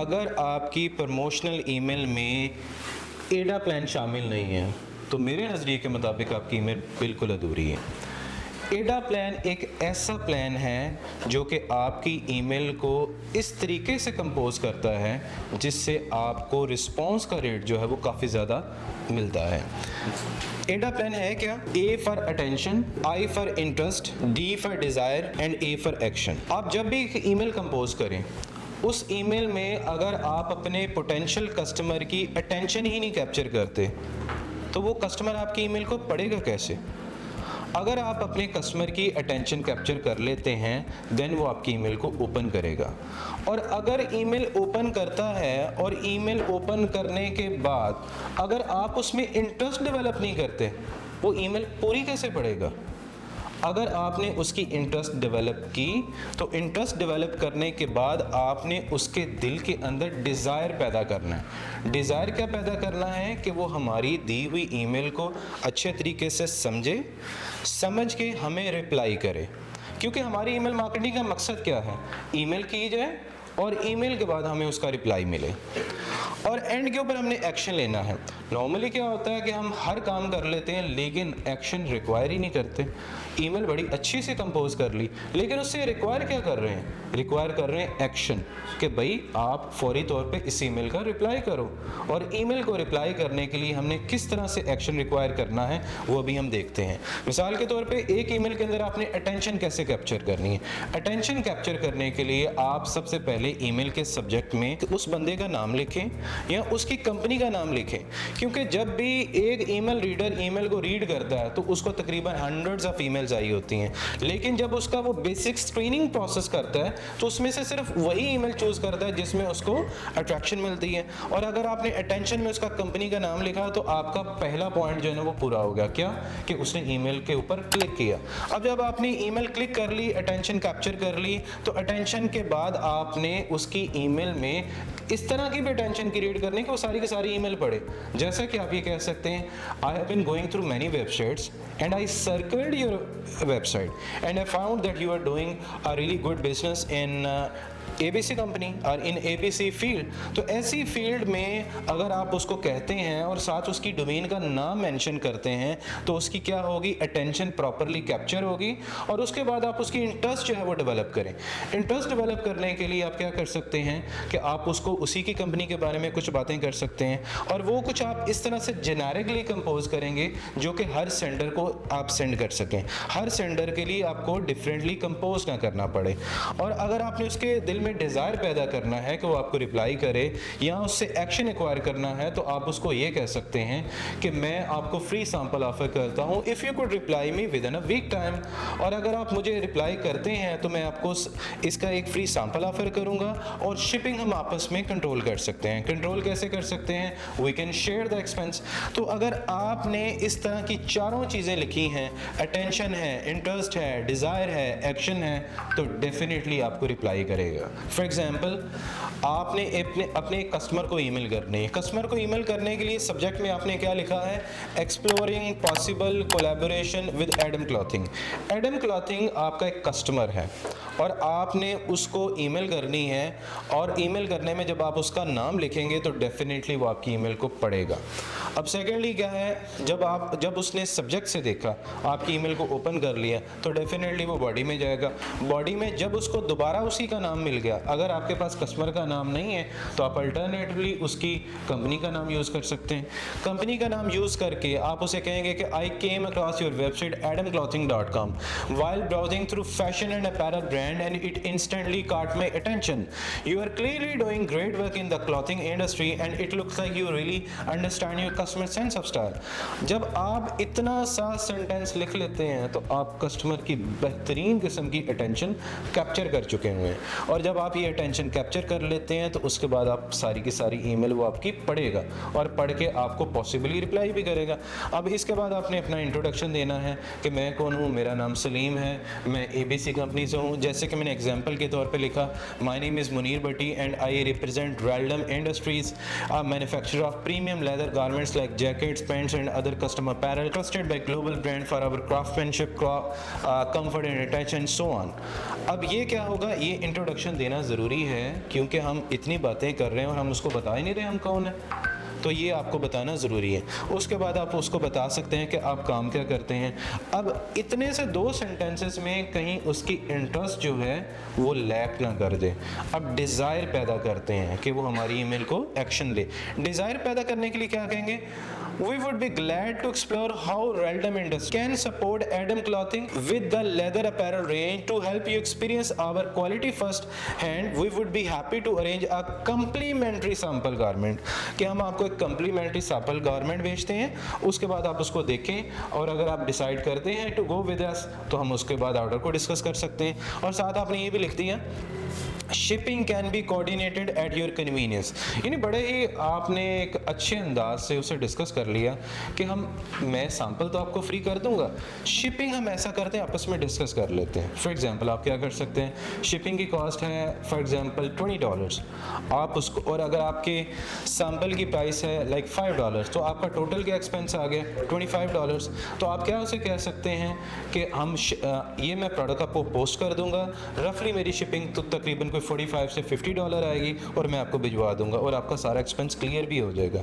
अगर आपकी promotional email में एडा प्लान शामिल नहीं है तो मेरे नज़रिए के मुताबिक आपकी ईमेल बिल्कुल अधूरी है। एडा प्लान एक ऐसा प्लान है जो कि आपकी ईमेल को इस तरीके से कंपोज करता है जिससे आपको रिस्पॉन्स का रेट जो है वो काफ़ी ज़्यादा मिलता है। एडा प्लान है क्या? A for attention, I for interest, D for desire and A for action. आप जब भी एक ईमेल कंपोज करें उस ईमेल में अगर आप अपने पोटेंशियल कस्टमर की अटेंशन ही नहीं कैप्चर करते तो वो कस्टमर आपकी ईमेल को पढ़ेगा कैसे? अगर आप अपने कस्टमर की अटेंशन कैप्चर कर लेते हैं देन वो आपकी ईमेल को ओपन करेगा। और अगर ईमेल ओपन करता है और ईमेल ओपन करने के बाद अगर आप उसमें इंटरेस्ट डेवलप नहीं करते वो ईमेल पूरी कैसे पढ़ेगा? अगर आपने उसकी इंटरेस्ट डेवलप की तो इंटरेस्ट डेवलप करने के बाद आपने उसके दिल के अंदर डिज़ायर पैदा करना है। डिज़ायर क्या पैदा करना है कि वो हमारी दी हुई ईमेल को अच्छे तरीके से समझ के हमें रिप्लाई करे। क्योंकि हमारी ईमेल मार्केटिंग का मकसद क्या है? ईमेल की जाए और ईमेल के बाद हमें उसका रिप्लाई मिले और एंड के ऊपर हमने एक्शन लेना है। नॉर्मली क्या होता है कि हम हर काम कर लेते हैं लेकिन एक्शन रिक्वायर ही नहीं करते। ईमेल बड़ी अच्छी से कंपोज कर ली लेकिन उससे रिक्वायर क्या कर रहे हैं? रिक्वायर कर रहे हैं एक्शन कि भाई आप फौरी तौर पे इस ईमेल का रिप्लाई करो। और ईमेल को रिप्लाई करने के लिए हमने किस तरह से एक्शन रिक्वायर करना है वो भी हम देखते हैं। मिसाल के तौर पे एक ईमेल के अंदर आपने अटेंशन कैसे कैप्चर करनी है? अटेंशन कैप्चर करने के लिए आप सबसे पहले ईमेल के सब्जेक्ट में उस बंदे का नाम लिखें या उसकी कंपनी का नाम लिखें। क्योंकि जब भी एक ईमेल रीडर ईमेल को रीड करता है तो उसको तकरीबन हंड्रेड्स ऑफ ईमेल्स आई होती हैं, लेकिन जब उसका वो बेसिक स्क्रीनिंग प्रोसेस करता है तो उसमें से सिर्फ वही ईमेल चूज करता है जिसमें उसको अट्रैक्शन मिलती है। और अगर आपने अटेंशन में उसका कंपनी का नाम लिखा तो आपका पहला पॉइंट जो है ना वो पूरा हो गया। क्या? कि उसने ईमेल के ऊपर क्लिक किया। अब जब आपने ईमेल क्लिक कर ली, अटेंशन कैप्चर कर ली, तो अटेंशन के बाद आपने उसकी ईमेल में इस तरह की भी अटेंशन क्रिएट करने की वो सारी की सारी ईमेल पढ़े। जैसा कि आप ये कह सकते हैं, I have been going through many websites and I circled your website and I found that you are doing a really good business in ABC company और इन ABC फील्ड। तो ऐसी फील्ड में अगर आप उसको कहते हैं और साथ उसकी डोमेन का नाम मेंशन करते हैं तो उसकी क्या होगी? अटेंशन प्रॉपरली कैप्चर होगी और उसके बाद आप उसकी इंटरेस्ट जो है वो डेवलप करें। इंटरेस्ट डेवलप करने के लिए आप क्या कर सकते हैं कि आप उसको उसी की कंपनी के बारे में कुछ बातें कर सकते हैं और वो कुछ आप इस तरह से जेनेरिकली कंपोज करेंगे जो कि हर सेंडर को आप सेंड कर सकें। हर सेंडर के लिए आपको डिफरेंटली कंपोज ना करना पड़े। और अगर आपने उसके दिल में डिज़ायर पैदा करना है कि वो आपको रिप्लाई करे या उससे एक्शन एक्वायर करना है तो आप उसको ये कह सकते हैं कि मैं आपको फ्री सैंपल ऑफर करता हूँ if you could reply me within a week time. और अगर आप मुझे रिप्लाई करते हैं तो मैं आपको इसका एक फ्री सैंपल ऑफर करूँगा और शिपिंग हम आपस में कंट्रोल कर सकते हैं। कंट्रोल कैसे कर सकते हैं? We can share the expense. तो अगर आपने इस तरह की चारों चीज़ें लिखी हैं, अटेंशन है, इंटरेस्ट है, डिज़ायर है, एक्शन है, तो डेफिनेटली आपको रिप्लाई करेगा। फॉर एग्जाम्पल, आपने अपने कस्टमर को ईमेल करनी है। कस्टमर को ईमेल करने के लिए सब्जेक्ट में आपने क्या लिखा है? Exploring possible collaboration with Adam clothing. Adam clothing आपका एक कस्टमर है और आपने उसको ईमेल करनी है और ईमेल करने में जब आप उसका नाम लिखेंगे तो डेफिनेटली वो आपकी ईमेल को पढ़ेगा। अब सेकेंडली क्या है, जब उसने सब्जेक्ट से देखा, आपकी ईमेल को ओपन कर लिया तो डेफिनेटली वो बॉडी में जाएगा। बॉडी में जब उसको दोबारा उसी का नाम मिल गया, अगर आपके पास कस्टमर का नाम नहीं है तो आप अल्टरनेटिवली उसकी कंपनी का नाम यूज़ कर सकते हैं। कंपनी का नाम यूज़ करके आप उसे कहेंगे कि I came across your website adamclothing.com while browsing through fashion and apparel brand and it instantly caught my attention. You are clearly doing great work in the clothing industry and it looks like you really understand your customer sense of style. जब आप इतना सा sentence लिख लेते हैं तो आप customer की बेहतरीन किस्म की अटेंशन कैप्चर कर चुके हुए हैं। और जब आप ये अटेंशन कैप्चर कर लेते हैं तो उसके बाद आप सारी की सारी ईमेल वो आपकी पढ़ेगा और पढ़ के आपको पॉसिबली रिप्लाई भी करेगा। अब इसके बाद आपने अपना इंट्रोडक्शन देना है कि मैं कौन हूँ, मेरा नाम सलीम है, मैं ABC कंपनी से हूँ। जैसे कि मैंने एग्जांपल के तौर पे लिखा, my name is Munir Bhatti and I represent Raldom industries, manufacturer of premium leather garments products like jackets, pants, and other custom apparel, trusted by global brand for our craftsmanship, comfort and attach and so on. अब ये क्या होगा, ये introduction देना ज़रूरी है क्योंकि हम इतनी बातें कर रहे हैं और हम उसको बता ही नहीं रहे हम कौन है, तो ये आपको बताना ज़रूरी है। उसके बाद आप उसको बता सकते हैं कि आप काम क्या करते हैं। अब इतने से 2 सेंटेंसेस में कहीं उसकी इंटरेस्ट जो है वो लैक ना कर दे। अब डिज़ायर पैदा करते हैं कि वो हमारी ईमेल को एक्शन ले। डिज़ायर पैदा करने के लिए क्या कहेंगे, We would be glad to explore how Raldom Industries can support Adam Clothing with the leather apparel range to help you experience our quality first hand. We would be happy to arrange a complimentary sample garment कि हम आपको एक complimentary sample garment भेजते हैं, उसके बाद आप उसको देखें और अगर आप डिसाइड करते हैं to go with us तो हम उसके बाद ऑर्डर को डिस्कस कर सकते हैं। और साथ आपने ये भी लिख दिया shipping can be coordinated at your convenience, यानी बड़े ही आपने एक अच्छे अंदाज से उसे डिस्कस कर लिया कि मैं सैंपल तो आपको फ्री कर दूंगा, शिपिंग हम ऐसा करते हैं आपस में डिस्कस कर लेते हैं। फॉर एग्जांपल आप क्या कर सकते हैं, शिपिंग की कॉस्ट है फॉर एग्जांपल $20, आप उसको, और अगर आपके सैंपल की प्राइस है लाइक $5 तो आपका टोटल क्या एक्सपेंस आ गया $25। तो आप क्या उसे कह सकते हैं कि ये मैं प्रोडक्ट आपको पोस्ट कर दूंगा, रफली मेरी शिपिंग तो तकरीबन कोई $45 से $50 आएगी और मैं आपको भिजवा दूंगा और आपका सारा एक्सपेंस क्लियर भी हो जाएगा।